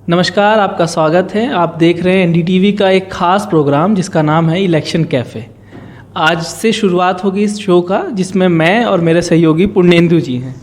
नमस्कार, आपका स्वागत है। आप देख रहे हैं एनडीटीवी का एक खास प्रोग्राम जिसका नाम है इलेक्शन कैफ़े। आज से शुरुआत होगी इस शो का, जिसमें मैं और मेरे सहयोगी पुण्येंदु जी हैं।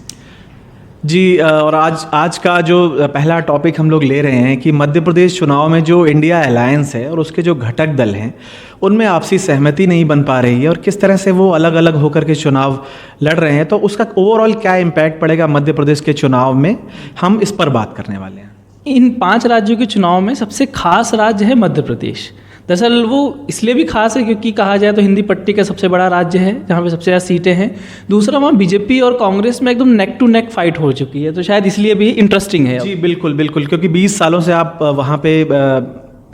जी और आज का जो पहला टॉपिक हम लोग ले रहे हैं कि मध्य प्रदेश चुनाव में जो इंडिया अलायंस है और उसके जो घटक दल हैं उनमें आपसी सहमति नहीं बन पा रही है और किस तरह से वो अलग अलग होकर के चुनाव लड़ रहे हैं, तो उसका ओवरऑल क्या इम्पैक्ट पड़ेगा मध्य प्रदेश के चुनाव में, हम इस पर बात करने वाले हैं। इन 5 राज्यों के चुनाव में सबसे खास राज्य है मध्य प्रदेश। दरअसल वो इसलिए भी खास है क्योंकि कहा जाए तो हिंदी पट्टी का सबसे बड़ा राज्य है जहाँ पे सबसे ज़्यादा सीटें हैं। दूसरा, वहाँ बीजेपी और कांग्रेस में एकदम नेक टू नेक फाइट हो चुकी है, तो शायद इसलिए भी इंटरेस्टिंग है। जी बिल्कुल बिल्कुल, क्योंकि 20 सालों से आप वहाँ पे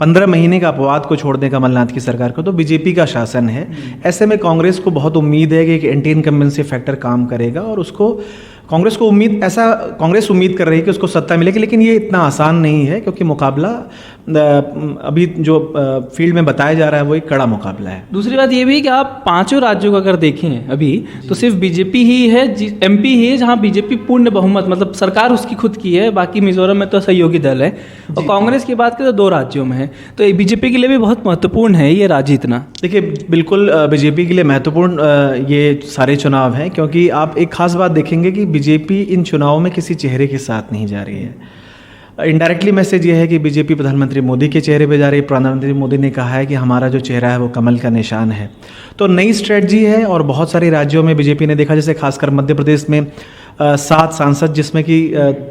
15 महीने का अपवाद को छोड़ दें कमलनाथ की सरकार को, तो बीजेपी का शासन है। ऐसे में कांग्रेस को बहुत उम्मीद है कि एक एंटी इनकम्बेंसी फैक्टर काम करेगा और उसको कांग्रेस उम्मीद कर रही है कि उसको सत्ता मिलेगी, लेकिन ये इतना आसान नहीं है क्योंकि मुकाबला अभी जो फील्ड में बताया जा रहा है वो एक कड़ा मुकाबला है। दूसरी बात ये भी कि आप 5 राज्यों को अगर देखें अभी तो सिर्फ बीजेपी ही है, एमपी ही है जहाँ बीजेपी पूर्ण बहुमत, मतलब सरकार उसकी खुद की है। बाकी मिजोरम में तो सहयोगी दल है और कांग्रेस की बात करें तो 2 राज्यों में है। तो बीजेपी के लिए भी बहुत महत्वपूर्ण है ये राज्य इतना। देखिए बिल्कुल बीजेपी के लिए महत्वपूर्ण ये सारे चुनाव हैं, क्योंकि आप एक खास बात देखेंगे कि बीजेपी इन चुनावों में किसी चेहरे के साथ नहीं जा रही है। इनडायरेक्टली मैसेज ये है कि बीजेपी प्रधानमंत्री मोदी के चेहरे पे जा रही है। प्रधानमंत्री मोदी ने कहा है कि हमारा जो चेहरा है वो कमल का निशान है। तो नई स्ट्रेटजी है और बहुत सारे राज्यों में बीजेपी ने देखा, जैसे खासकर मध्य प्रदेश में 7 सांसद जिसमें कि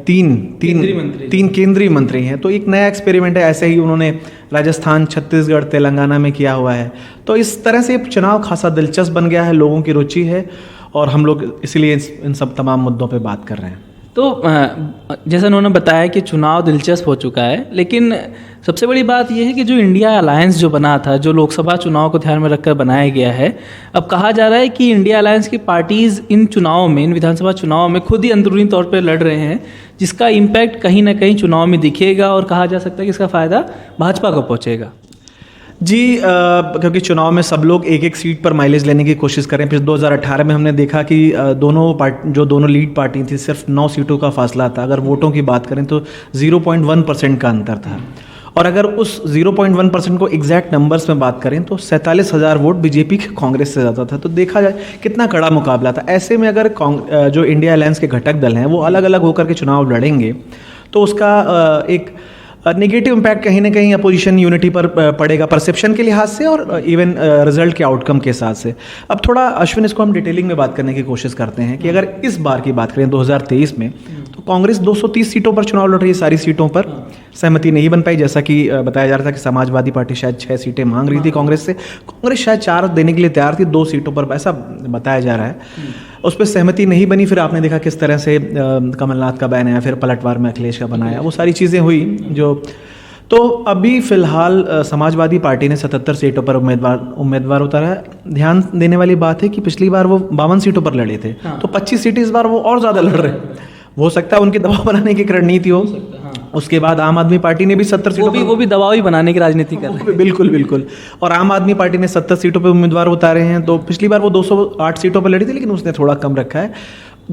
तीन केंद्रीय मंत्री हैं, तो एक नया एक्सपेरिमेंट है। ऐसे ही उन्होंने राजस्थान, छत्तीसगढ़, तेलंगाना में किया हुआ है। तो इस तरह से चुनाव खासा दिलचस्प बन गया है, लोगों की रुचि है और हम लोग इसीलिए इन सब तमाम मुद्दों पे बात कर रहे हैं। तो जैसा उन्होंने बताया कि चुनाव दिलचस्प हो चुका है, लेकिन सबसे बड़ी बात यह है कि जो इंडिया अलायंस जो बना था, जो लोकसभा चुनाव को ध्यान में रखकर बनाया गया है, अब कहा जा रहा है कि इंडिया अलायंस की पार्टीज़ इन चुनावों में, इन विधानसभा चुनाव में खुद ही अंदरूनी तौर पर लड़ रहे हैं, जिसका इम्पैक्ट कहीं ना कहीं चुनाव में दिखेगा और कहा जा सकता है कि इसका फ़ायदा भाजपा को पहुँचेगा। जी क्योंकि चुनाव में सब लोग एक एक सीट पर माइलेज लेने की कोशिश कर रहे हैं। फिर 2018 में हमने देखा कि दोनों लीड पार्टी थी, सिर्फ 9 सीटों का फासला था। अगर वोटों की बात करें तो 0.1% का अंतर था, और अगर उस 0.1% को एग्जैक्ट नंबर्स में बात करें तो 47,000 वोट बीजेपी के कांग्रेस से ज़्यादा था। तो देखा जाए कितना कड़ा मुकाबला था। ऐसे में अगर जो इंडिया अलायंस के घटक दल हैं वो अलग अलग होकर के चुनाव लड़ेंगे तो उसका एक नेगेटिव इम्पैक्ट कहीं ना कहीं अपोजिशन यूनिटी पर पड़ेगा, परसेप्शन के लिहाज से और इवन रिजल्ट के आउटकम के साथ से। अब थोड़ा अश्विन इसको हम डिटेलिंग में बात करने की कोशिश करते हैं कि अगर इस बार की बात करें 2023 में, तो कांग्रेस 230 सीटों पर चुनाव लड़ रही है। सारी सीटों पर सहमति नहीं बन पाई, जैसा कि बताया जा रहा था कि समाजवादी पार्टी शायद 6 सीटें मांग रही थी कांग्रेस से, कांग्रेस शायद 4 देने के लिए तैयार थी, 2 सीटों पर ऐसा बताया जा रहा है। उस पर सहमति नहीं बनी। फिर आपने देखा किस तरह से कमलनाथ का बयान आया, फिर पलटवार में अखिलेश का बनाया, वो सारी चीज़ें हुई जो। तो अभी फिलहाल समाजवादी पार्टी ने 77 सीटों पर उम्मीदवार उतारा है। ध्यान देने वाली बात है कि पिछली बार वो 52 सीटों पर लड़े थे, तो 25 सीटें इस बार वो और ज़्यादा लड़ रहे हैं। हो सकता है उनकी दबाव बनाने की रणनीति हो। उसके बाद आम आदमी पार्टी ने भी 70 सीटों पर, वो भी दबाव ही बनाने की राजनीति कर रहे हैं। बिल्कुल बिल्कुल। और आम आदमी पार्टी ने 70 सीटों पर उम्मीदवार उतारे हैं। तो पिछली बार वो 208 सीटों पर लड़ी थी, लेकिन उसने थोड़ा कम रखा है।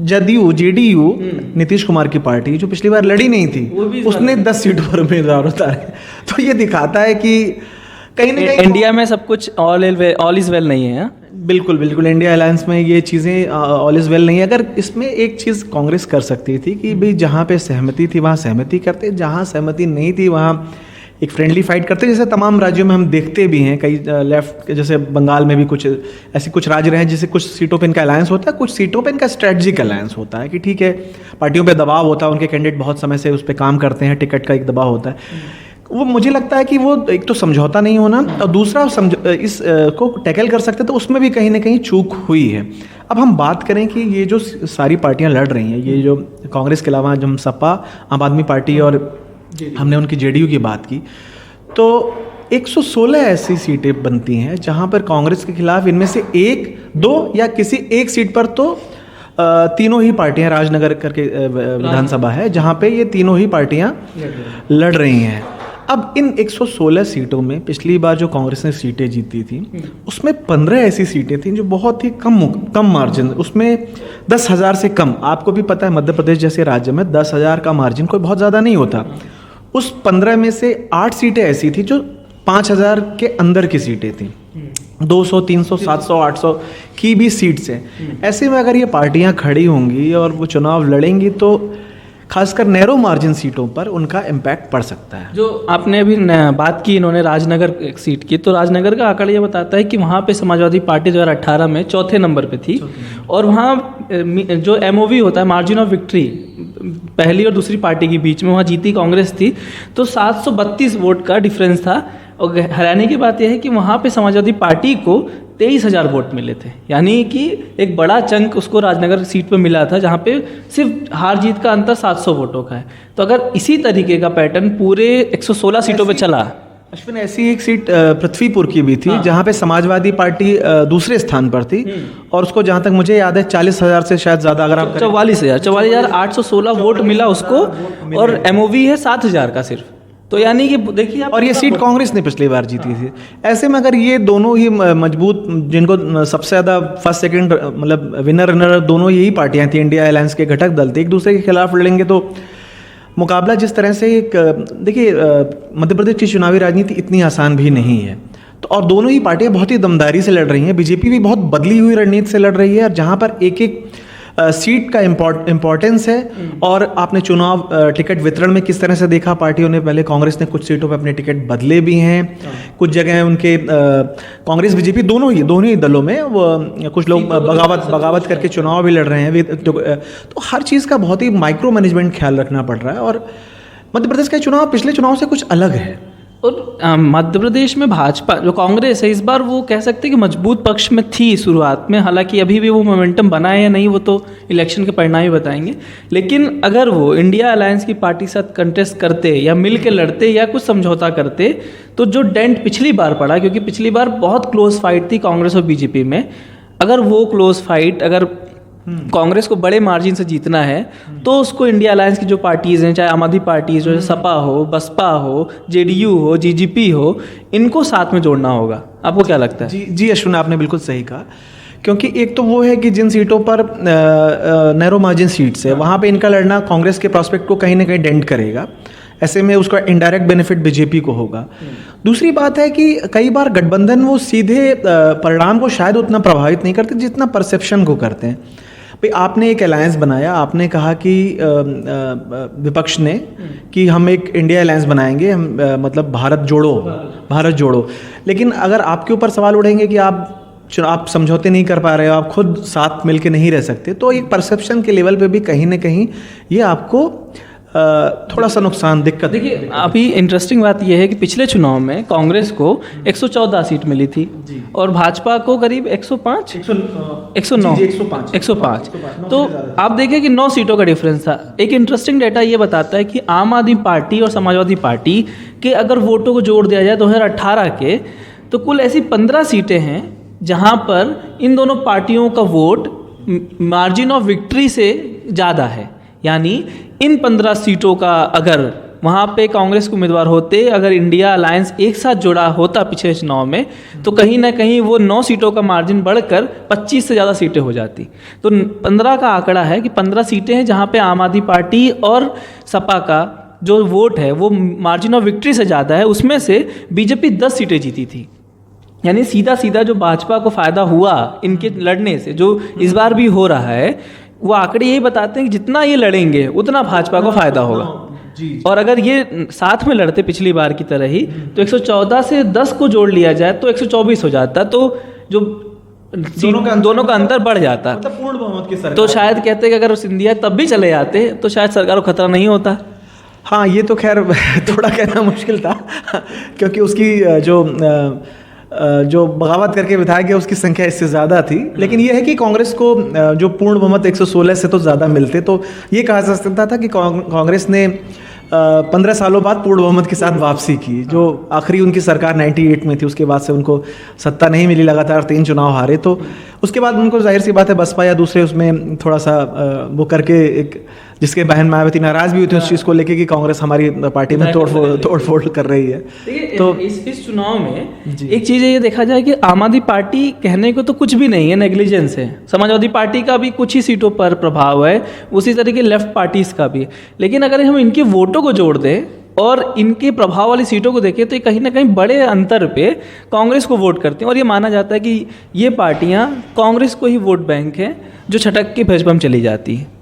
जेडीयू नीतीश कुमार की पार्टी जो पिछली बार लड़ी नहीं थी, उसने 10 सीटों पर उम्मीदवार उतारे। तो ये दिखाता है कि कहीं ना कहीं इंडिया में सब कुछ ऑल इज वेल नहीं है। बिल्कुल बिल्कुल, इंडिया अलायंस में ये चीज़ें ऑल इज़ वेल नहीं है। अगर इसमें एक चीज़ कांग्रेस कर सकती थी कि भाई जहाँ पे सहमति थी वहाँ सहमति करते, जहाँ सहमति नहीं थी वहाँ एक फ्रेंडली फाइट करते, जैसे तमाम राज्यों में हम देखते भी हैं। कई लेफ्ट, जैसे बंगाल में भी कुछ ऐसे कुछ राज्य रहे हैं जिसे कुछ सीटों पे इनका अलायंस होता है, कुछ सीटों पे इनका स्ट्रेटजिक अलायंस होता है कि ठीक है, पार्टियों पे दबाव होता है, उनके कैंडिडेट बहुत समय से उस पर काम करते हैं, टिकट का एक दबाव होता है। वो मुझे लगता है कि वो एक तो समझौता नहीं होना और दूसरा इस को टैकल कर सकते, तो उसमें भी कहीं ना कहीं चूक हुई है। अब हम बात करें कि ये जो सारी पार्टियां लड़ रही हैं, ये जो कांग्रेस के अलावा जो हम सपा, आम आदमी पार्टी और हमने उनकी जेडीयू की बात की, तो 116 ऐसी सीटें बनती हैं जहां पर कांग्रेस के खिलाफ इनमें से 1, 2 या किसी एक सीट पर तो तीनों ही पार्टियां, राजनगर करके विधानसभा है जहां पे ये तीनों ही पार्टियां लड़ रही हैं। अब इन 116 सीटों में पिछली बार जो कांग्रेस ने सीटें जीती थी उसमें 15 ऐसी सीटें थी जो बहुत ही कम मार्जिन, उसमें 10,000 से कम। आपको भी पता है मध्य प्रदेश जैसे राज्य में 10,000 का मार्जिन कोई बहुत ज़्यादा नहीं होता। उस 15 में से 8 सीटें ऐसी थी जो 5,000 के अंदर की सीटें थी, 200, 300, 700, 800 की भी सीट्स हैं। ऐसे में अगर ये पार्टियां खड़ी होंगी और वो चुनाव लड़ेंगी तो खासकर नैरो मार्जिन सीटों पर उनका इम्पैक्ट पड़ सकता है। जो आपने अभी बात की इन्होंने राजनगर एक सीट की, तो राजनगर का आंकड़ा ये बताता है कि वहाँ पे समाजवादी पार्टी 2018 में चौथे नंबर पे थी, और वहाँ जो एमओवी होता है, मार्जिन ऑफ विक्ट्री, पहली और दूसरी पार्टी के बीच में वहाँ जीती कांग्रेस थी, तो 732 वोट का डिफरेंस था। और हैरानी की बात यह है कि वहाँ पे समाजवादी पार्टी को 23,000 वोट मिले थे, यानी कि एक बड़ा चंक उसको राजनगर सीट पे मिला था, जहाँ पे सिर्फ हार जीत का अंतर 700 वोटों का है। तो अगर इसी तरीके का पैटर्न पूरे 116 सीटों पे चला। अश्विन, ऐसी एक सीट पृथ्वीपुर की भी थी, हाँ, जहाँ पे समाजवादी पार्टी दूसरे स्थान पर थी, और उसको जहाँ तक मुझे याद है 40,000 से शायद ज़्यादा, अगर आप 44,816 वोट मिला उसको, और एमओवी है 7,000 का सिर्फ। तो यानी कि देखिए आप, और ये सीट कांग्रेस ने पिछली बार जीती थी। ऐसे में अगर ये दोनों ही मजबूत, जिनको सबसे ज़्यादा फर्स्ट सेकंड मतलब विनर रनर दोनों यही पार्टियां थी, इंडिया अलायंस के घटक दल थे, एक दूसरे के खिलाफ लड़ेंगे तो मुकाबला जिस तरह से एक, देखिए मध्य प्रदेश की चुनावी राजनीति इतनी आसान भी नहीं है, तो और दोनों ही पार्टियां बहुत ही दमदारी से लड़ रही हैं। बीजेपी भी बहुत बदली हुई रणनीति से लड़ रही है, और जहां पर एक एक सीट का इम्पोर्टेंस है। और आपने चुनाव टिकट वितरण में किस तरह से देखा, पार्टियों ने पहले, कांग्रेस ने कुछ सीटों पर अपने टिकट बदले भी हैं, कुछ जगह उनके कांग्रेस बीजेपी दोनों ही दलों में वो कुछ लोग बगावत करके चुनाव भी लड़ रहे हैं। तो हर चीज़ का बहुत ही माइक्रो मैनेजमेंट ख्याल रखना पड़ रहा है, और मध्य प्रदेश का चुनाव पिछले चुनाव से कुछ अलग है। और मध्य प्रदेश में भाजपा जो कांग्रेस है, इस बार वो कह सकते हैं कि मजबूत पक्ष में थी शुरुआत में, हालांकि अभी भी वो मोमेंटम बना है या नहीं वो तो इलेक्शन के परिणाम ही बताएंगे। लेकिन अगर वो इंडिया अलायंस की पार्टी के साथ कंटेस्ट करते या मिल के लड़ते या कुछ समझौता करते, तो जो डेंट पिछली बार पड़ा, क्योंकि पिछली बार बहुत क्लोज फाइट थी कांग्रेस और बीजेपी में, अगर वो क्लोज फाइट अगर कांग्रेस को बड़े मार्जिन से जीतना है, तो उसको इंडिया अलायंस की जो पार्टीज़ हैं, चाहे आम आदमी पार्टी जो सपा हो, बसपा हो, जेडीयू हो, जीजीपी हो, इनको साथ में जोड़ना होगा। आपको क्या लगता है? जी अश्विन, आपने बिल्कुल सही कहा, क्योंकि एक तो वो है कि जिन सीटों पर नैरो मार्जिन सीट्स है, वहाँ पे इनका लड़ना कांग्रेस के प्रॉस्पेक्ट को कहीं ना कहीं डेंट करेगा। ऐसे में उसका इनडायरेक्ट बेनिफिट बीजेपी को होगा। दूसरी बात है कि कई बार गठबंधन वो सीधे परिणाम को शायद उतना प्रभावित नहीं करते जितना परसेप्शन को करते हैं। भाई, आपने एक अलायंस बनाया, आपने कहा कि विपक्ष ने कि हम एक इंडिया अलायंस बनाएंगे, हम मतलब भारत जोड़ो, लेकिन अगर आपके ऊपर सवाल उठेंगे कि आप समझौते नहीं कर पा रहे हो, आप खुद साथ मिलके नहीं रह सकते, तो एक परसेप्शन के लेवल पे भी कहीं ना कहीं ये आपको थोड़ा सा नुकसान दिक्कत। देखिए, अभी इंटरेस्टिंग बात यह है कि पिछले चुनाव में कांग्रेस को 114 सीट मिली थी और भाजपा को करीब 105 तो आप देखें कि 9 सीटों का डिफरेंस था। एक इंटरेस्टिंग डेटा ये बताता है कि आम आदमी पार्टी और समाजवादी पार्टी के अगर वोटों को जोड़ दिया जाए 2018 के, तो कुल ऐसी 15 सीटें हैं जहां पर इन दोनों पार्टियों का वोट मार्जिन ऑफ विक्ट्री से ज़्यादा है। यानी इन 15 सीटों का अगर वहाँ पे कांग्रेस के उम्मीदवार होते, अगर इंडिया अलायंस एक साथ जुड़ा होता पिछले चुनाव में, तो कहीं ना कहीं वो 9 सीटों का मार्जिन बढ़कर 25 से ज़्यादा सीटें हो जाती। तो 15 का आंकड़ा है कि 15 सीटें हैं जहाँ पे आम आदमी पार्टी और सपा का जो वोट है वो मार्जिन ऑफ विक्ट्री से ज़्यादा है। उसमें से बीजेपी 10 सीटें जीती थी। यानी सीधा सीधा जो भाजपा को फ़ायदा हुआ इनके लड़ने से, जो इस बार भी हो रहा है, वो आंकड़े यही बताते हैं कि जितना ये लड़ेंगे उतना भाजपा को फायदा होगा। और अगर ये साथ में लड़ते पिछली बार की तरह ही, तो 114 से 10 को जोड़ लिया जाए तो 124 हो जाता, तो जो दोनों का अंतर बढ़ जाता, मतलब पूर्ण बहुमत की सरकार। तो शायद कहते कि अगर सिंधिया तब भी चले जाते तो शायद सरकार को खतरा नहीं होता। हाँ, ये तो खैर थोड़ा कहना मुश्किल था क्योंकि उसकी जो बगावत करके विधायक है उसकी संख्या इससे ज़्यादा थी। लेकिन ये है कि कांग्रेस को जो पूर्ण बहुमत 116 से तो ज़्यादा मिलते, तो ये कहा जा सकता था कि कांग्रेस ने 15 सालों बाद पूर्ण बहुमत के साथ वापसी की। जो आखिरी उनकी सरकार 98 में थी, उसके बाद से उनको सत्ता नहीं मिली, लगातार 3 चुनाव हारे, तो उसके बाद उनको जाहिर सी बात है बसपा या दूसरे उसमें थोड़ा सा वो करके, एक जिसके बहन मायावती नाराज भी हुई थी उस चीज़ को लेके कि कांग्रेस हमारी पार्टी में तोड़फोड़ कर रही है। तो इस चुनाव में एक चीज़ ये देखा जाए कि आम आदमी पार्टी कहने को तो कुछ भी नहीं है, नेग्लिजेंस है। समाजवादी पार्टी का भी कुछ ही सीटों पर प्रभाव है, उसी तरह के लेफ्ट पार्टीज का भी। लेकिन अगर हम इनके वोटों को जोड़ दें और इनके प्रभाव वाली सीटों को देखें तो ये कहीं ना कहीं बड़े अंतर पे कांग्रेस को वोट करते हैं, और ये माना जाता है कि ये पार्टियां कांग्रेस को ही वोट बैंक है जो छटक के भाजपा में चली जाती है।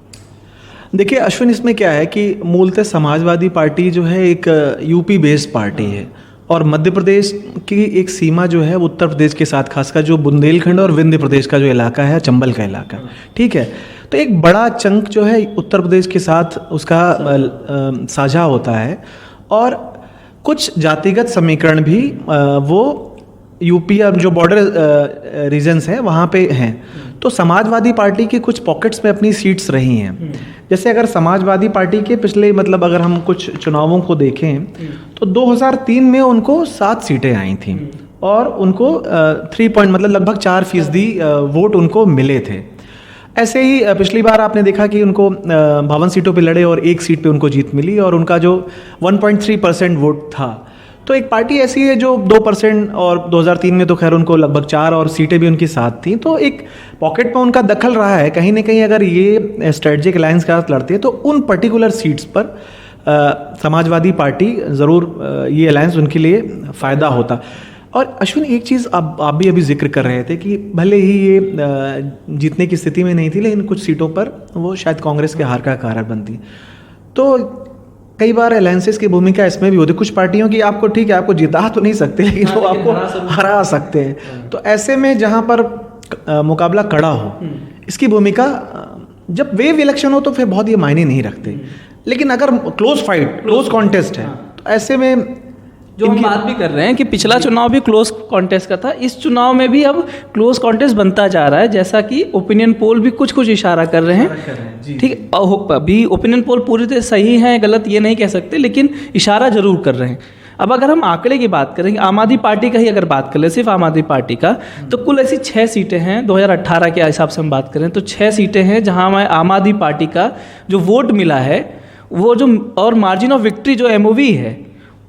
देखिए अश्विन, इसमें क्या है कि मूलतः समाजवादी पार्टी जो है एक यूपी बेस्ड पार्टी है, और मध्य प्रदेश की एक सीमा जो है उत्तर प्रदेश के साथ, खासकर जो बुंदेलखंड और विंध्य प्रदेश का जो इलाका है, चंबल का इलाका, ठीक है, तो एक बड़ा चंक जो है उत्तर प्रदेश के साथ उसका साझा होता है, और कुछ जातिगत समीकरण भी वो यूपी और जो बॉर्डर रीजन्स हैं वहाँ पे हैं। तो समाजवादी पार्टी की कुछ पॉकेट्स में अपनी सीट्स रही हैं। जैसे अगर समाजवादी पार्टी के पिछले मतलब अगर हम कुछ चुनावों को देखें तो 2003 में उनको 7 सीटें आई थीं, और उनको 3 पॉइंट मतलब लगभग 4% वोट उनको मिले थे। ऐसे ही पिछली बार आपने देखा कि उनको 52 सीटों पे लड़े और 1 सीट पे उनको जीत मिली, और उनका जो 1.3% वोट था। तो एक पार्टी ऐसी है जो 2%, और 2003 में तो खैर उनको लगभग 4 और सीटें भी उनकी साथ थी, तो एक पॉकेट में उनका दखल रहा है। कहीं ना कहीं अगर ये स्ट्रेटजिक अलायंस के साथ लड़ते हैं तो उन पर्टिकुलर सीट्स पर समाजवादी पार्टी ज़रूर ये अलायंस उनके लिए फ़ायदा होता। और अश्विन, एक चीज़ आप भी अभी जिक्र कर रहे थे कि भले ही ये जीतने की स्थिति में नहीं थी, लेकिन कुछ सीटों पर वो शायद कांग्रेस के हार का कारण बनती। तो कई बार अलायंसेस की भूमिका इसमें भी होती है। कुछ पार्टियों की आपको ठीक है, आपको जिता तो नहीं सकते, लेकिन वो आपको हरा सकते हैं। तो ऐसे में जहाँ पर मुकाबला कड़ा हो, इसकी भूमिका जब वेव इलेक्शन हो तो फिर बहुत ये मायने नहीं रखते, लेकिन अगर क्लोज कॉन्टेस्ट है तो ऐसे में जो हम बात भी कर रहे हैं कि पिछला चुनाव भी क्लोज कॉन्टेस्ट का था, इस चुनाव में भी अब क्लोज कॉन्टेस्ट बनता जा रहा है, जैसा कि ओपिनियन पोल भी कुछ इशारा कर रहे हैं। ठीक है, अभी ओपिनियन पोल पूरी तरह सही है गलत ये नहीं कह सकते, लेकिन इशारा जरूर कर रहे हैं। अब अगर हम आंकड़े की बात करें, आम आदमी पार्टी का ही अगर बात कर ले, सिर्फ आम आदमी पार्टी का, तो कुल ऐसी 6 सीटें हैं 2018 के हिसाब से हम बात करें तो 6 सीटें हैं जहां हमें आम आदमी पार्टी का जो वोट मिला है वो जो, और मार्जिन ऑफ विक्ट्री जो एमओवी है,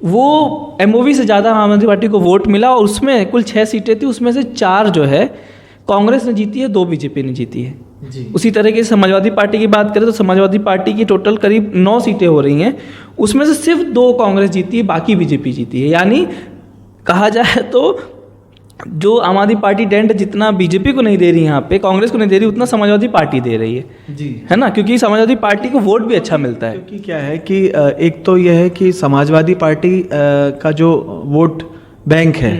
वो एमओवी से ज़्यादा आम आदमी पार्टी को वोट मिला, और उसमें कुल 6 सीटें थी, उसमें से 4 जो है कांग्रेस ने जीती है, 2 बीजेपी ने जीती है जी। उसी तरीके से समाजवादी पार्टी की बात करें तो समाजवादी पार्टी की टोटल करीब 9 सीटें हो रही हैं, उसमें से सिर्फ 2 कांग्रेस जीती है, बाकी बीजेपी जीती है। यानी कहा जाए तो जो आम आदमी पार्टी डेंट जितना बीजेपी को नहीं दे रही, यहाँ पे कांग्रेस को नहीं दे रही, उतना समाजवादी पार्टी दे रही है जी, है ना, क्योंकि समाजवादी पार्टी को वोट भी अच्छा मिलता है। क्योंकि क्या है कि एक तो यह है कि समाजवादी पार्टी का जो वोट बैंक है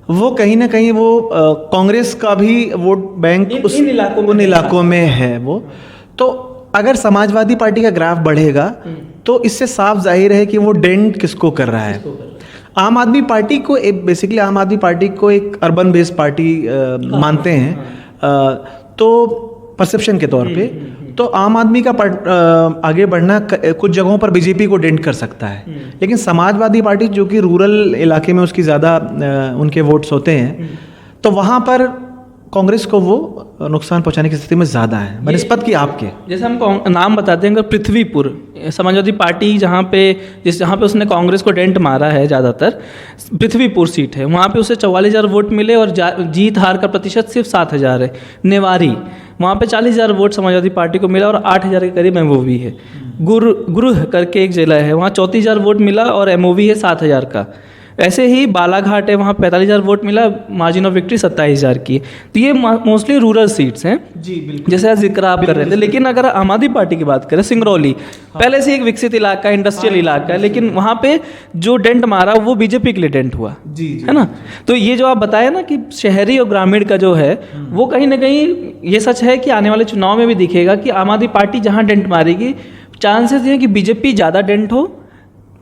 वो कहीं ना कहीं वो कांग्रेस का भी वोट बैंक उन इलाकों में है वो। तो अगर समाजवादी पार्टी का ग्राफ बढ़ेगा तो इससे साफ जाहिर है कि वो डेंट किसको कर रहा है। आम आदमी पार्टी को बेसिकली आम आदमी पार्टी को एक अर्बन बेस्ड पार्टी मानते हैं, तो परसेप्शन के तौर पे तो आम आदमी का आगे बढ़ना कुछ जगहों पर बीजेपी को डेंट कर सकता है, लेकिन समाजवादी पार्टी जो कि रूरल इलाके में उसकी ज़्यादा उनके वोट्स होते हैं, तो वहाँ पर कांग्रेस को वो नुकसान पहुंचाने की स्थिति में ज़्यादा है बनिस्बत की आपके। जैसे हम नाम बताते हैं, अगर पृथ्वीपुर समाजवादी पार्टी जहाँ पे उसने कांग्रेस को डेंट मारा है ज़्यादातर, पृथ्वीपुर सीट है, वहाँ पे उसे 44,000 वोट मिले और जीत हार का प्रतिशत सिर्फ 7,000 है। नेवारी, वहाँ पे 40,000 वोट समाजवादी पार्टी को मिला और 8,000 के करीब एमओवी है। गुरुह करके एक जिला है, वहाँ 34,000 वोट मिला और एमओवी है 7,000 का। ऐसे ही बालाघाट है, वहाँ 45,000 वोट मिला, मार्जिन ऑफ विक्ट्री 27,000 की। तो ये मोस्टली रूरल सीट्स हैं जी, बिल्कुल जैसे जिक्र आप कर रहे थे। लेकिन अगर आम आदमी पार्टी की बात करें, सिंगरौली पहले से एक विकसित इलाका, इंडस्ट्रियल इलाका है, लेकिन वहाँ पे जो डेंट मारा वो बीजेपी के लिए डेंट हुआ जी, है ना। तो ये जो आप बताया ना कि शहरी और ग्रामीण का जो है वो कहीं ना कहीं ये सच है कि आने वाले चुनाव में भी दिखेगा कि आम आदमी पार्टी जहाँ डेंट मारेगी, चांसेस ये कि बीजेपी ज़्यादा डेंट हो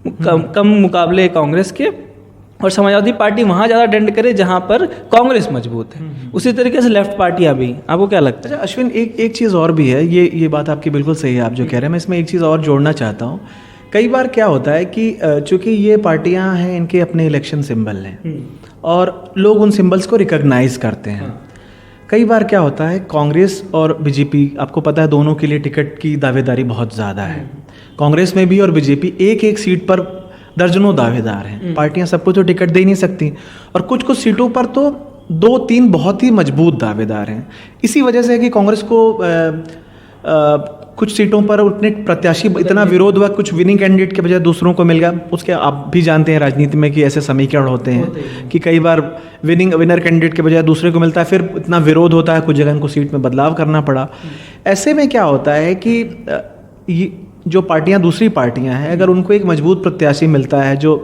कम मुकाबले कांग्रेस के, और समाजवादी पार्टी वहाँ ज़्यादा डेंट करे जहाँ पर कांग्रेस मजबूत है। उसी तरीके से लेफ्ट पार्टियाँ भी। आपको क्या लगता है? अच्छा अश्विन, एक चीज़ और भी है, ये बात आपकी बिल्कुल सही है आप जो कह रहे हैं। मैं इसमें एक चीज़ और जोड़ना चाहता हूँ। कई बार क्या होता है कि चूँकि ये पार्टियाँ हैं, इनके अपने इलेक्शन सिंबल हैं और लोग उन सिंबल्स को रिकॉग्नाइज करते हैं। कई बार क्या होता है, कांग्रेस और बीजेपी, आपको पता है दोनों के लिए टिकट की दावेदारी बहुत ज़्यादा है। कांग्रेस में भी और बीजेपी एक सीट पर दर्जनों दावेदार हैं। पार्टियां सबको तो टिकट दे नहीं सकती, और कुछ सीटों पर तो 2-3 बहुत ही मजबूत दावेदार हैं। इसी वजह से है कि कांग्रेस को कुछ सीटों पर उतने प्रत्याशी, इतना विरोध हुआ, कुछ विनिंग कैंडिडेट के बजाय दूसरों को मिल गया। उसके आप भी जानते हैं राजनीति में कि ऐसे समीकरण होते हैं कि कई बार विनर कैंडिडेट के बजाय दूसरे को मिलता है, फिर इतना विरोध होता है, कुछ जगह इनको सीट में बदलाव करना पड़ा। ऐसे में क्या होता है कि ये जो पार्टियां, दूसरी पार्टियां हैं, अगर उनको एक मजबूत प्रत्याशी मिलता है जो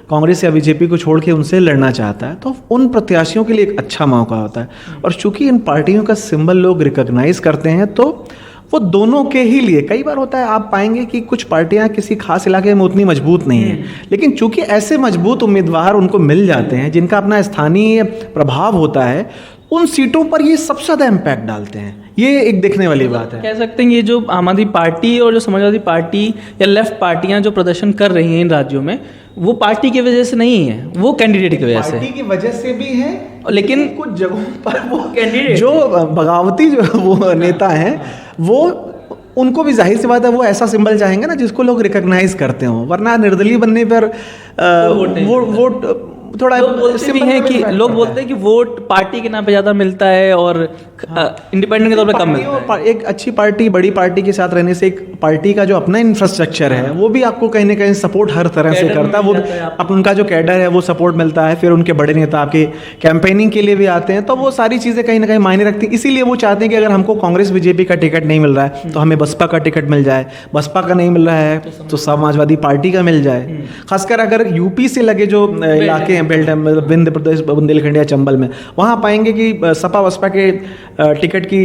कांग्रेस या बीजेपी को छोड़ के उनसे लड़ना चाहता है, तो उन प्रत्याशियों के लिए एक अच्छा मौका होता है। और चूंकि इन पार्टियों का सिंबल लोग रिकॉग्नाइज करते हैं, तो वो दोनों के ही लिए, कई बार होता है आप पाएंगे कि कुछ पार्टियां किसी खास इलाके में उतनी मजबूत नहीं है, लेकिन चूंकि ऐसे मजबूत उम्मीदवार उनको मिल जाते हैं जिनका अपना स्थानीय प्रभाव होता है, उन सीटों पर ये सबसे ज़्यादा इम्पैक्ट डालते हैं। ये एक देखने वाली बात है। कह सकते हैं ये जो आम आदमी पार्टी और जो समाजवादी पार्टी या लेफ्ट पार्टियां जो प्रदर्शन कर रही हैं इन राज्यों में, वो पार्टी की वजह से नहीं है, वो कैंडिडेट की वजह से, पार्टी की वजह से भी है, लेकिन कुछ जगहों पर वो कैंडिडेट जो बगावती जो वो नेता हैं, वो उनको भी जाहिर सी बात है वो ऐसा सिंबल चाहेंगे ना जिसको लोग रिकॉग्नाइज करते हो, वरना निर्दलीय बनने पर वोट थोड़ा लोग बोलते भी हैं कि लोग बोलते हैं कि वोट पार्टी के नाम पे ज़्यादा मिलता है और इंडिपेंडेंट के तौर पे कम मिलता है। एक अच्छी पार्टी, बड़ी पार्टी के साथ रहने से एक पार्टी का जो अपना इंफ्रास्ट्रक्चर है वो भी आपको कहीं ना कहीं सपोर्ट हर तरह से करता है। वो अब उनका जो कैडर है वो सपोर्ट मिलता है, फिर उनके बड़े नेता आपके कैंपेनिंग के लिए भी आते हैं, तो वो सारी चीज़ें कहीं ना कहीं मायने रखती हैं। इसीलिए वो चाहते हैं कि अगर हमको कांग्रेस बीजेपी का टिकट नहीं मिल रहा है तो हमें बसपा का टिकट मिल जाए, बसपा का नहीं मिल रहा है तो समाजवादी पार्टी का मिल जाए। खासकर अगर यूपी से लगे जो इलाके हैं, बेल्ट, मतलब विंध्य प्रदेश, बुंदेलखंड या चंबल में, वहाँ पाएंगे कि सपा बसपा के टिकट की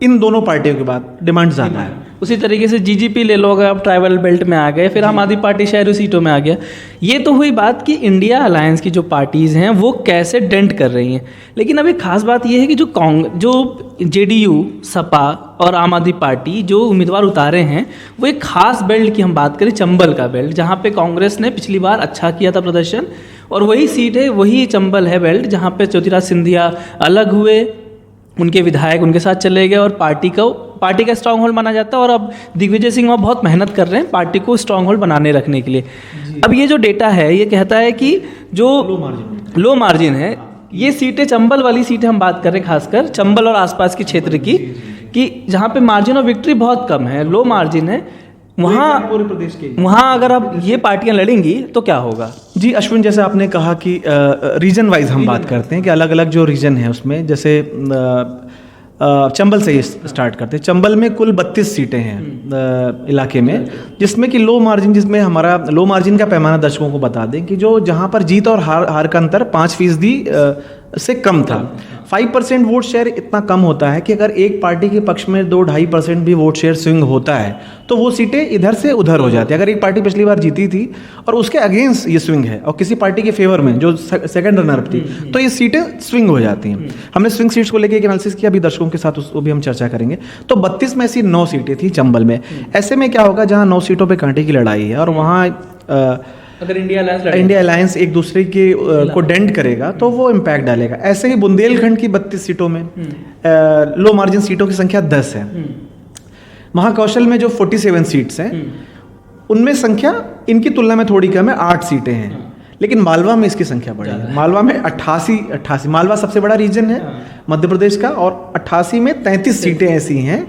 इन दोनों पार्टियों के बाद डिमांड ज़्यादा है। उसी तरीके से जीजीपी ले लो, अगर आप ट्राइबल बेल्ट में आ गए, फिर आम आदमी पार्टी शहरी सीटों में आ गया। ये तो हुई बात कि इंडिया अलायंस की जो पार्टीज़ हैं वो कैसे डेंट कर रही हैं, लेकिन अब एक खास बात ये है कि जो जेडीयू, सपा और आम आदमी पार्टी जो उम्मीदवार उतारे हैं, वो एक खास बेल्ट की हम बात करें, चंबल का बेल्ट, जहाँ पे कांग्रेस ने पिछली बार अच्छा किया था प्रदर्शन, और वही सीट है, वही चंबल है बेल्ट जहाँ पे ज्योतिराज सिंधिया अलग हुए, उनके विधायक उनके साथ चले गए और पार्टी का स्ट्रांग होल्ड माना जाता है। और अब दिग्विजय सिंह वहाँ बहुत मेहनत कर रहे हैं पार्टी को स्ट्रांग होल्ड बनाने रखने के लिए। अब ये जो डेटा है ये कहता है कि जो लो मार्जिन है, ये सीटें, चंबल वाली सीटें हम बात कर रहे हैं, खासकर चंबल और आसपास के क्षेत्र की, कि जहाँ पे मार्जिन ऑफ विक्ट्री बहुत कम है, लो मार्जिन है, वहाँ अगर अब ये पार्टियां लड़ेंगी तो क्या होगा? जी अश्विन, जैसे आपने कहा कि रीजन वाइज हम बात करते हैं कि अलग अलग जो रीजन है उसमें, जैसे चंबल से ही स्टार्ट करते हैं। चंबल में कुल 32 सीटें हैं इलाके में, जिसमें कि लो मार्जिन, जिसमें हमारा लो मार्जिन का पैमाना दर्शकों को बता दें कि जो जहाँ पर जीत और हार का अंतर 5% से कम था। 5% वोट शेयर इतना कम होता है कि अगर एक पार्टी के पक्ष में 2-2.5% भी वोट शेयर स्विंग होता है तो वो सीटें इधर से उधर हो जाती है। अगर एक पार्टी पिछली बार जीती थी और उसके अगेंस्ट ये स्विंग है और किसी पार्टी के फेवर में जो सेकंड रनर थी, तो ये सीटें स्विंग हो जाती हैं। हमने स्विंग सीट्स को लेकर एक एनालिसिस किया, अभी दर्शकों के साथ उसको भी हम चर्चा करेंगे। तो 32 में ऐसी 9 सीटें थी चंबल में। ऐसे में क्या होगा, जहाँ 9 सीटों पर कांटे की लड़ाई है और वहाँ अगर इंडिया अलायंस एक दूसरे के को डेंट करेगा तो वो इम्पैक्ट डालेगा। ऐसे ही बुंदेलखंड की 32 सीटों में लो मार्जिन सीटों की संख्या 10 है। महाकौशल में जो 47 सीट्स हैं उनमें संख्या इनकी तुलना में थोड़ी कम है, 8 सीटें हैं। लेकिन मालवा में इसकी संख्या बड़ी है। मालवा में 88, मालवा सबसे बड़ा रीजन है मध्य प्रदेश का, और 88 में 33 सीटें ऐसी हैं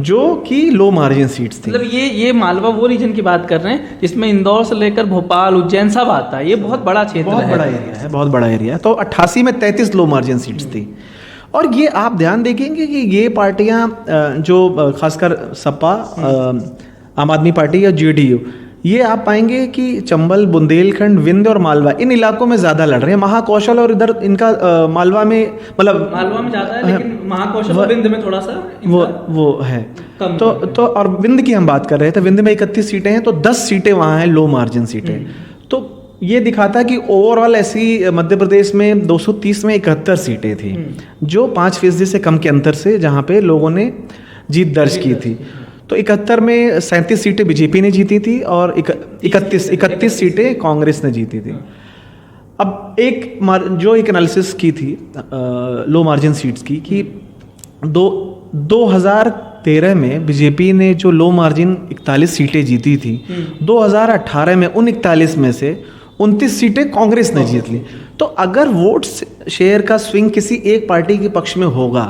जो कि लो मार्जिन सीट्स थी। मतलब ये मालवा वो रीजन की बात कर रहे हैं जिसमें इंदौर से लेकर भोपाल, उज्जैन सब आता है। ये बहुत बड़ा क्षेत्र है, बहुत बड़ा एरिया है। तो 88 में 33 लो मार्जिन सीट्स थी। और ये आप ध्यान देखेंगे कि ये पार्टियां जो खासकर सपा, आम आदमी पार्टी या जेडीयू, ये आप पाएंगे कि चंबल, बुंदेलखंड, विंध्य और मालवा इन इलाकों में ज़्यादा लड़ रहे हैं। महाकौशल और इधर इनका मालवा में, मतलब मालवा में ज़्यादा है, लेकिन महाकौशल और विंध्य में थोड़ा सा वो है कम। तो और विंध्य की हम बात कर रहे थे, विंध्य में 31 सीटें हैं, तो 10 सीटें वहाँ हैं लो मार्जिन सीटें। तो ये दिखाता है कि ओवरऑल ऐसी मध्य प्रदेश में 230 में 71 सीटें थी, जो 5% से कम के अंतर से जहाँ पे लोगों ने जीत दर्ज की थी। तो 71 में 37 सीटें बीजेपी ने जीती थी और 31 सीटें कांग्रेस ने जीती थी। अब जो एक एनालिसिस की थी लो मार्जिन सीट्स की, कि 2013 में बीजेपी ने जो लो मार्जिन 41 सीटें जीती थी, 2018 में उन 41 में से 29 सीटें कांग्रेस ने जीत ली। तो अगर वोट शेयर का स्विंग किसी एक पार्टी के पक्ष में होगा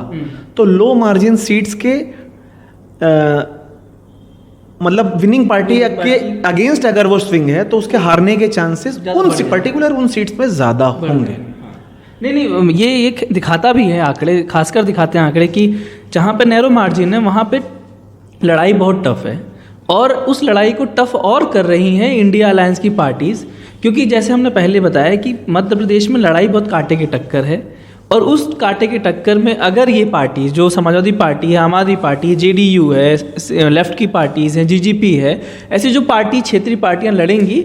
तो लो मार्जिन सीट्स के मतलब विनिंग पार्टी के अगेंस्ट अगर वो स्विंग है तो उसके हारने के चांसेस उन पर्टिकुलर उन सीट्स में ज़्यादा होंगे। नहीं, ये एक दिखाता भी है आंकड़े, खासकर दिखाते हैं आंकड़े कि जहाँ पे नैरो मार्जिन है वहाँ पे लड़ाई बहुत टफ है, और उस लड़ाई को टफ और कर रही हैं इंडिया अलायंस की पार्टीज़, क्योंकि जैसे हमने पहले बताया कि मध्य प्रदेश में लड़ाई बहुत कांटे की टक्कर है, और उस कांटे की टक्कर में अगर ये पार्टीज जो समाजवादी पार्टी है, आम आदमी पार्टी है, जेडीयू है, लेफ्ट की पार्टीज़ हैं, जीजीपी है, ऐसी जो पार्टी क्षेत्रीय पार्टियां लड़ेंगी,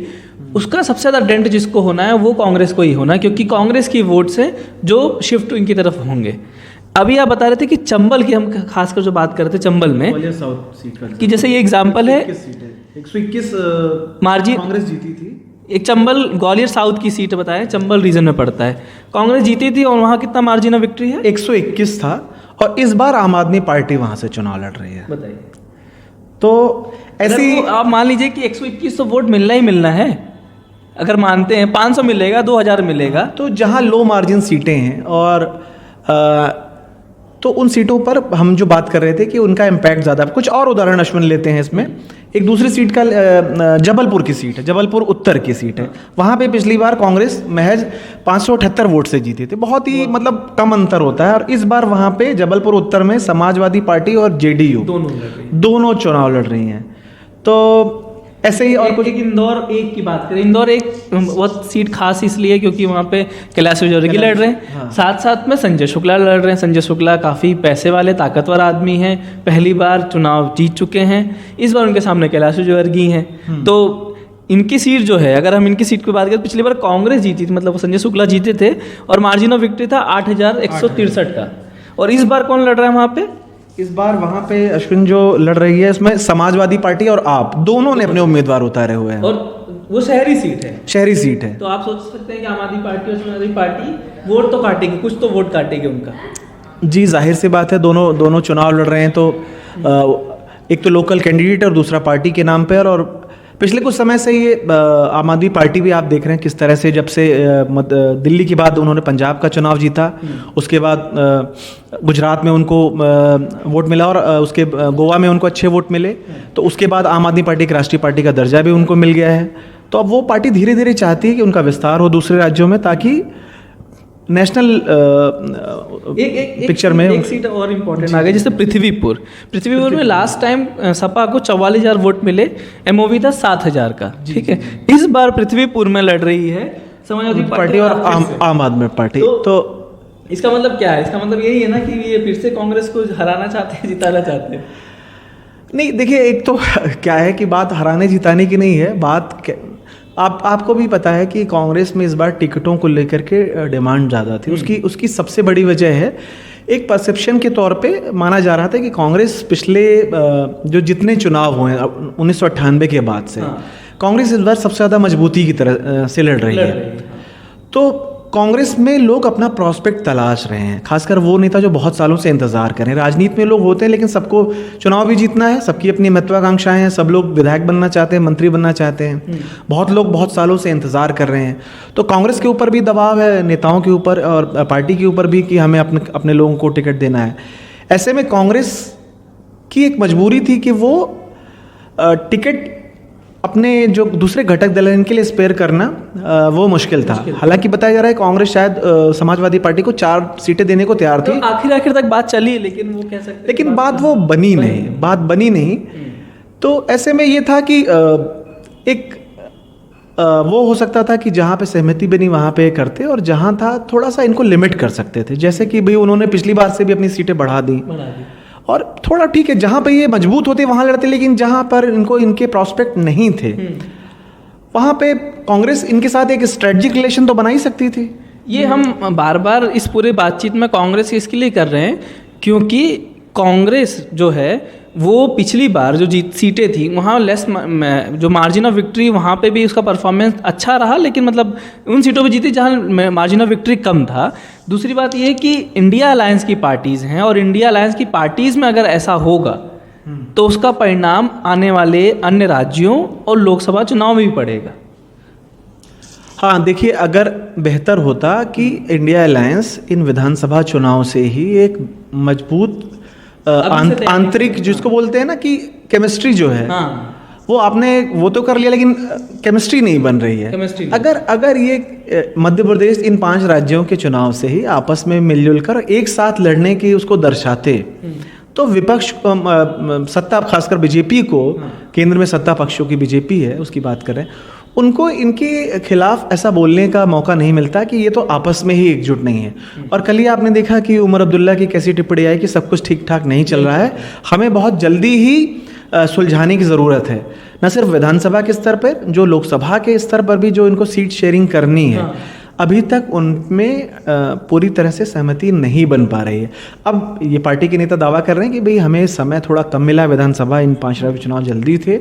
उसका सबसे ज़्यादा डेंट जिसको होना है वो कांग्रेस को ही होना है, क्योंकि कांग्रेस की वोट्स हैं जो शिफ्ट इनकी तरफ होंगे। अभी आप बता रहे थे कि चंबल की हम खासकर जो बात कर रहे थे चंबल में कि जैसे ये एग्जाम्पल है 121 मार्जिन कांग्रेस जीती थी। एक चंबल ग्वालियर साउथ की सीट बताया, चंबल रीजन में पड़ता है, कांग्रेस जीती थी और वहाँ कितना मार्जिन ऑफ विक्ट्री है? 121 था, और इस बार आम आदमी पार्टी वहाँ से चुनाव लड़ रही है। बताइए। तो ऐसी आप मान लीजिए कि 121 तो वोट मिलना ही मिलना है, अगर मानते हैं 500 मिलेगा, 2000 मिलेगा, तो जहाँ लो मार्जिन सीटें हैं और तो उन सीटों पर हम जो बात कर रहे थे कि उनका इम्पैक्ट ज़्यादा। कुछ और उदाहरण अश्विन लेते हैं इसमें। एक दूसरी सीट का जबलपुर की सीट है, जबलपुर उत्तर की सीट है, वहाँ पे पिछली बार कांग्रेस महज 578 वोट से जीते थे, बहुत ही मतलब कम अंतर होता है। और इस बार वहाँ पे जबलपुर उत्तर में समाजवादी पार्टी और जेडीयू दोनों चुनाव लड़ रही हैं। तो ऐसे ही और कुछ इंदौर एक की बात करें, इंदौर एक बहुत सीट खास इसलिए क्योंकि वहाँ पे कैलाश विजयवर्गीय लड़ रहे हैं, हाँ। साथ साथ में संजय शुक्ला लड़ रहे हैं। संजय शुक्ला काफ़ी पैसे वाले ताकतवर आदमी हैं, पहली बार चुनाव जीत चुके हैं, इस बार उनके सामने कैलाश विजयवर्गीय हैं। तो इनकी सीट जो है, अगर हम इनकी सीट की बात करें, पिछली बार कांग्रेस जीती थी, मतलब संजय शुक्ला जीते थे और मार्जिन ऑफ विक्ट्री था 8163 का, और इस बार कौन लड़ रहा है वहाँ पे? इस बार वहाँ पे अश्विन जो लड़ रही है इसमें समाजवादी पार्टी और आप दोनों ने अपने उम्मीदवार उतारे हुए हैं, और वो शहरी सीट है, शहरी सीट है। तो आप सोच सकते हैं कि आम आदमी पार्टी और समाजवादी पार्टी वोट तो काटेगी, कुछ तो वोट काटेगी उनका। जी जाहिर सी बात है, दोनों चुनाव लड़ रहे हैं, तो एक तो लोकल कैंडिडेट और दूसरा पार्टी के नाम पर। और पिछले कुछ समय से ये आम आदमी पार्टी भी आप देख रहे हैं किस तरह से, जब से दिल्ली के बाद उन्होंने पंजाब का चुनाव जीता, उसके बाद गुजरात में उनको वोट मिला और उसके गोवा में उनको अच्छे वोट मिले, तो उसके बाद आम आदमी पार्टी एक राष्ट्रीय पार्टी का दर्जा भी उनको मिल गया है। तो अब वो पार्टी धीरे धीरे चाहती है कि उनका विस्तार हो दूसरे राज्यों में, ताकि नेशनल पिक्चर में एक सीट और इम्पोर्टेंट आ गई, जैसे पृथ्वीपुर में लास्ट टाइम सपा को 44,000 वोट मिले, एमओवी था 7,000 का, ठीक है। इस बार पृथ्वीपुर में लड़ रही है समाजवादी पार्टी और आम आदमी पार्टी। तो इसका मतलब क्या है? इसका मतलब यही है ना कि ये फिर से कांग्रेस को हराना चाहते हैं, जिताना चाहते हैं? नहीं, देखिए, एक तो क्या है कि बात हराने जिताने की नहीं है, बात आपको भी पता है कि कांग्रेस में इस बार टिकटों को लेकर के डिमांड ज़्यादा थी। उसकी सबसे बड़ी वजह है, एक परसेप्शन के तौर पे माना जा रहा था कि कांग्रेस पिछले जो जितने चुनाव हुए 1998 के बाद से, हाँ। कांग्रेस इस बार सबसे ज़्यादा मजबूती की तरह से लड़ रही है। तो कांग्रेस में लोग अपना प्रॉस्पेक्ट तलाश रहे हैं, खासकर वो नेता जो बहुत सालों से इंतजार कर रहे हैं। राजनीति में लोग होते हैं, लेकिन सबको चुनाव भी जीतना है, सबकी अपनी महत्वाकांक्षाएं हैं, सब लोग विधायक बनना चाहते हैं, मंत्री बनना चाहते हैं। बहुत लोग बहुत सालों से इंतजार कर रहे हैं। तो कांग्रेस के ऊपर भी दबाव है, नेताओं के ऊपर और पार्टी के ऊपर भी, कि हमें अपने लोगों को टिकट देना है। ऐसे में कांग्रेस की एक मजबूरी थी कि वो टिकट अपने जो दूसरे घटक दल हैं इनके लिए स्पेयर करना वो मुश्किल था। हालांकि बताया जा रहा है कांग्रेस शायद समाजवादी पार्टी को 4 सीटें देने को तैयार थी, तो आखिर तक बात चली, लेकिन वो कह सकते, लेकिन बात वो बनी नहीं। तो ऐसे में ये था कि एक वो हो सकता था कि जहाँ पे सहमति बनी वहाँ पे करते, और जहाँ था थोड़ा सा इनको लिमिट कर सकते थे, जैसे कि भाई उन्होंने पिछली बार से भी अपनी सीटें बढ़ा दी। और थोड़ा ठीक है, जहाँ पे ये मजबूत होते वहाँ लड़ते, लेकिन जहाँ पर इनके प्रॉस्पेक्ट नहीं थे वहाँ पे कांग्रेस इनके साथ एक स्ट्रेटजिक रिलेशन तो बना ही सकती थी। ये हम बार बार इस पूरे बातचीत में कांग्रेस इसके लिए कर रहे हैं क्योंकि कांग्रेस जो है वो पिछली बार जो सीटें थी वहाँ लेस जो मार्जिन ऑफ विक्ट्री, वहाँ पे भी उसका परफॉर्मेंस अच्छा रहा, लेकिन मतलब उन सीटों पे जीती जहाँ मार्जिन ऑफ विक्ट्री कम था। दूसरी बात ये है कि इंडिया अलायंस की पार्टीज़ हैं, और इंडिया अलायंस की पार्टीज़ में अगर ऐसा होगा तो उसका परिणाम आने वाले अन्य राज्यों और लोकसभा चुनाव में भी पड़ेगा। हाँ, देखिए, अगर बेहतर होता कि इंडिया अलायंस इन विधानसभा चुनाव से ही एक मजबूत आंतरिक, जिसको बोलते हैं ना कि केमिस्ट्री जो है हाँ, वो तो कर लिया, लेकिन केमिस्ट्री नहीं बन रही है। केमिस्ट्री अगर ये मध्य प्रदेश इन 5 राज्यों के चुनाव से ही आपस में मिलजुल कर एक साथ लड़ने की उसको दर्शाते, तो विपक्ष सत्ता, खासकर बीजेपी को, केंद्र में सत्ता पक्षों की बीजेपी है उसकी बात करें, उनको इनके खिलाफ ऐसा बोलने का मौका नहीं मिलता कि ये तो आपस में ही एकजुट नहीं है। और कल ही आपने देखा कि उमर अब्दुल्ला की कैसी टिप्पणी आई कि सब कुछ ठीक ठाक नहीं चल रहा है, हमें बहुत जल्दी ही सुलझाने की ज़रूरत है। न सिर्फ विधानसभा के स्तर पर, जो लोकसभा के स्तर पर भी जो इनको सीट शेयरिंग करनी है, अभी तक उनमें पूरी तरह से सहमति नहीं बन पा रही है। अब ये पार्टी के नेता दावा कर रहे हैं कि भाई हमें समय थोड़ा कम मिला, विधानसभा इन 5 राज्य चुनाव जल्दी थे,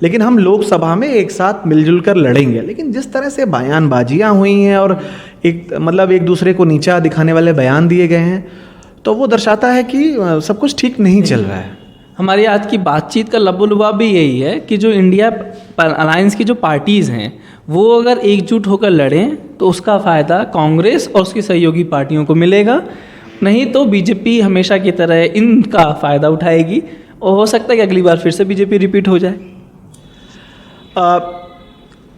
लेकिन हम लोकसभा में एक साथ मिलजुल कर लड़ेंगे। लेकिन जिस तरह से बयानबाजियाँ हुई हैं और एक दूसरे को नीचा दिखाने वाले बयान दिए गए हैं, तो वो दर्शाता है कि सब कुछ ठीक नहीं चल रहा है। हमारी आज की बातचीत का लबोलुबाब भी यही है कि जो इंडिया अलायंस की जो पार्टीज़ हैं वो अगर एकजुट होकर लड़ें तो उसका फ़ायदा कांग्रेस और उसकी सहयोगी पार्टियों को मिलेगा, नहीं तो बीजेपी हमेशा की तरह इनका फ़ायदा उठाएगी और हो सकता है कि अगली बार फिर से बीजेपी रिपीट हो जाए।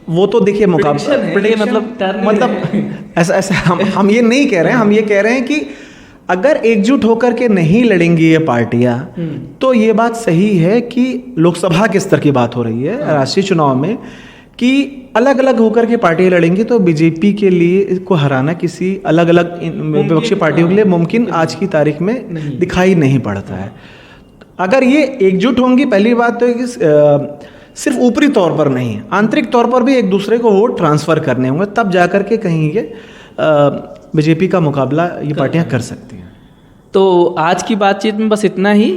वो तो देखिए मुकाबला मतलब ऐसा हम ये नहीं कह रहे हैं, हम ये कह रहे हैं कि अगर एकजुट होकर के नहीं लड़ेंगी ये पार्टियां, तो ये बात सही है कि लोकसभा के स्तर की बात हो रही है राष्ट्रीय चुनाव में, कि अलग अलग होकर के पार्टियां लड़ेंगी तो बीजेपी के लिए इसको हराना किसी अलग अलग विपक्षी पार्टियों के लिए मुमकिन आज की तारीख में दिखाई नहीं पड़ता है। अगर ये एकजुट होंगी, पहली बात तो सिर्फ ऊपरी तौर पर नहीं, आंतरिक तौर पर भी एक दूसरे को वोट ट्रांसफ़र करने होंगे, तब जाकर के कहीं ये बीजेपी का मुकाबला ये पार्टियां कर सकती हैं। तो आज की बातचीत में बस इतना ही।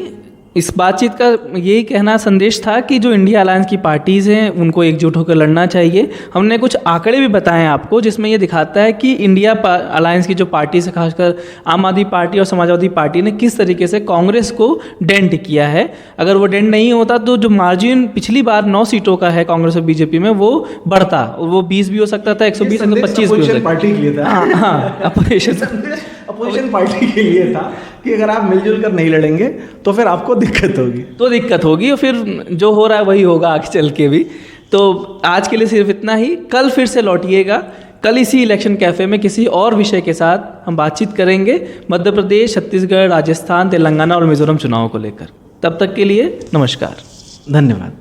इस बातचीत का यही कहना संदेश था कि जो इंडिया अलायंस की पार्टीज़ हैं उनको एकजुट होकर लड़ना चाहिए। हमने कुछ आंकड़े भी बताए हैं आपको जिसमें ये दिखाता है कि इंडिया अलायंस की जो पार्टी से, खासकर आम आदमी पार्टी और समाजवादी पार्टी ने किस तरीके से कांग्रेस को डेंट किया है। अगर वो डेंट नहीं होता तो जो मार्जिन पिछली बार 9 सीटों का है कांग्रेस और बीजेपी में, वो बढ़ता, वो 20 भी हो सकता था, 120, 125 भी हो सकता पार्टी के लिए था। हाँ, अपोजिशन पार्टी के लिए था कि अगर आप मिलजुल कर नहीं लड़ेंगे तो फिर आपको दिक्कत होगी, और फिर जो हो रहा है वही होगा आगे चल के भी। तो आज के लिए सिर्फ इतना ही। कल फिर से लौटिएगा, कल इसी इलेक्शन कैफ़े में किसी और विषय के साथ हम बातचीत करेंगे मध्य प्रदेश, छत्तीसगढ़, राजस्थान, तेलंगाना और मिजोरम चुनाव को लेकर। तब तक के लिए नमस्कार, धन्यवाद।